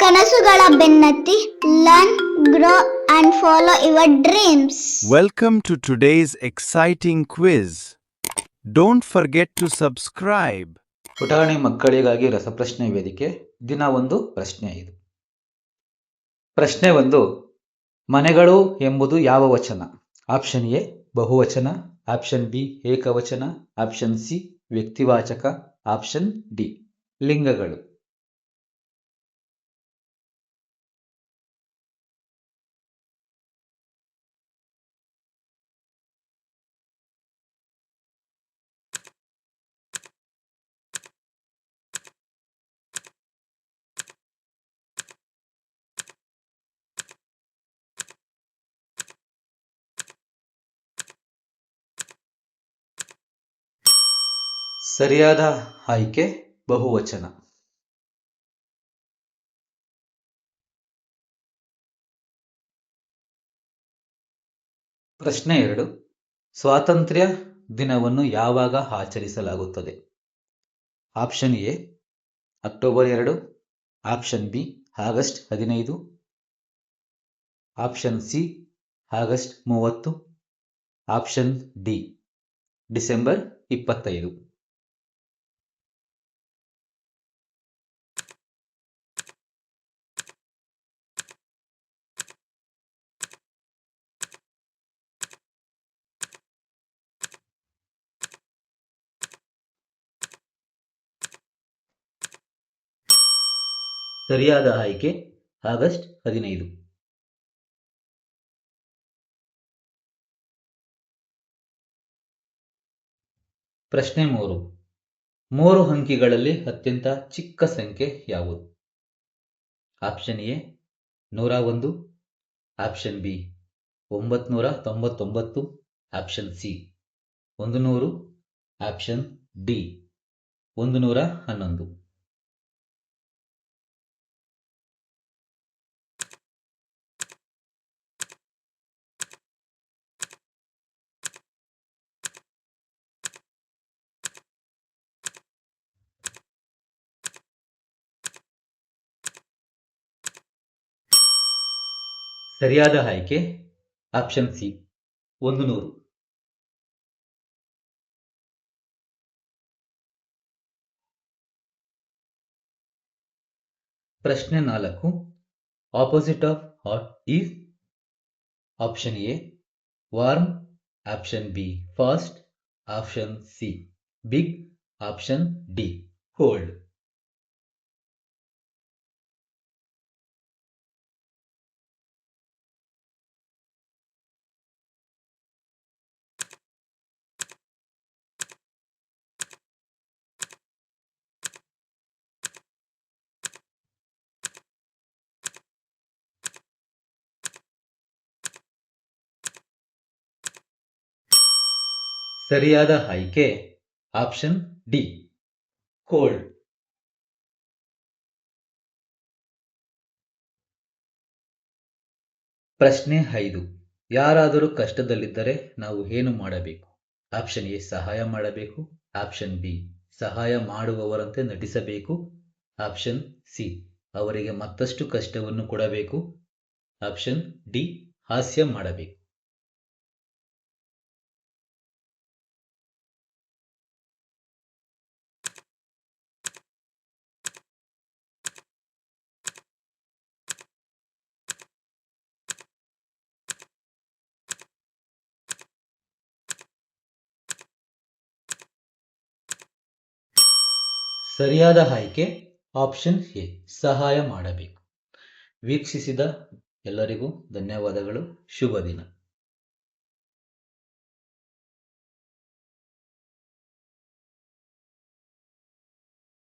ಕನಸುಗಳ ಬೆನ್ನತ್ತಿ learn, grow and follow your dreams. Welcome to today's exciting quiz. Don't forget to subscribe. ಪುಟಾಣಿ ಮಕ್ಕಳಿಗಾಗಿ ರಸಪ್ರಶ್ನೆ ವೇದಿಕೆ ದಿನ ಒಂದು ಪ್ರಶ್ನೆ ಇದು. ಪ್ರಶ್ನೆ ಒಂದು, ಮನೆಗಳು ಎಂಬುದು ಯಾವ ವಚನ? ಆಪ್ಷನ್ ಎ ಬಹುವಚನ, ಆಪ್ಷನ್ ಬಿ ಏಕವಚನ, ಆಪ್ಷನ್ ಸಿ ವ್ಯಕ್ತಿವಾಚಕ, ಆಪ್ಷನ್ ಡಿ ಲಿಂಗಗಳು. ಸರಿಯಾದ ಆಯ್ಕೆ ಬಹುವಚನ. ಪ್ರಶ್ನೆ 2, ಸ್ವಾತಂತ್ರ್ಯ ದಿನವನ್ನು ಯಾವಾಗ ಆಚರಿಸಲಾಗುತ್ತದೆ? Option A October 2, option B August 15, option C August 30, option D December 25. ಸರಿಯಾದ ಆಯ್ಕೆ ಆಗಸ್ಟ್ 15. ಪ್ರಶ್ನೆ 3, 3 ಅಂಕಿಗಳಲ್ಲಿ ಅತ್ಯಂತ ಚಿಕ್ಕ ಸಂಖ್ಯೆ ಯಾವುದು? Option A 101, option B 999, option C 100, option D 111. ಸರಿಯಾದ ಆಯ್ಕೆ ಆಪ್ಷನ್ ಸಿ 100. ಪ್ರಶ್ನೆ 4, opposite of hot is? Option A warm, option B fast, option C big, option D cold. ಸರಿಯಾದ ಆಯ್ಕೆ ಆಪ್ಷನ್ ಡಿ ಕೋಲ್ಡ್. ಪ್ರಶ್ನೆ 5, ಯಾರಾದರೂ ಕಷ್ಟದಲ್ಲಿದ್ದರೆ ನಾವು ಏನು ಮಾಡಬೇಕು? ಆಪ್ಷನ್ ಎ ಸಹಾಯ ಮಾಡಬೇಕು, ಆಪ್ಷನ್ ಬಿ ಸಹಾಯ ಮಾಡುವವರಂತೆ ನಟಿಸಬೇಕು, ಆಪ್ಷನ್ ಸಿ ಅವರಿಗೆ ಮತ್ತಷ್ಟು ಕಷ್ಟವನ್ನು ಕೊಡಬೇಕು, ಆಪ್ಷನ್ ಡಿ ಹಾಸ್ಯ ಮಾಡಬೇಕು. ಸರಿಯಾದ ಆಯ್ಕೆ ಆಪ್ಷನ್ ಎ ಸಹಾಯ ಮಾಡಬೇಕು. ವೀಕ್ಷಿಸಿದ ಎಲ್ಲರಿಗೂ ಧನ್ಯವಾದಗಳು. ಶುಭ ದಿನ.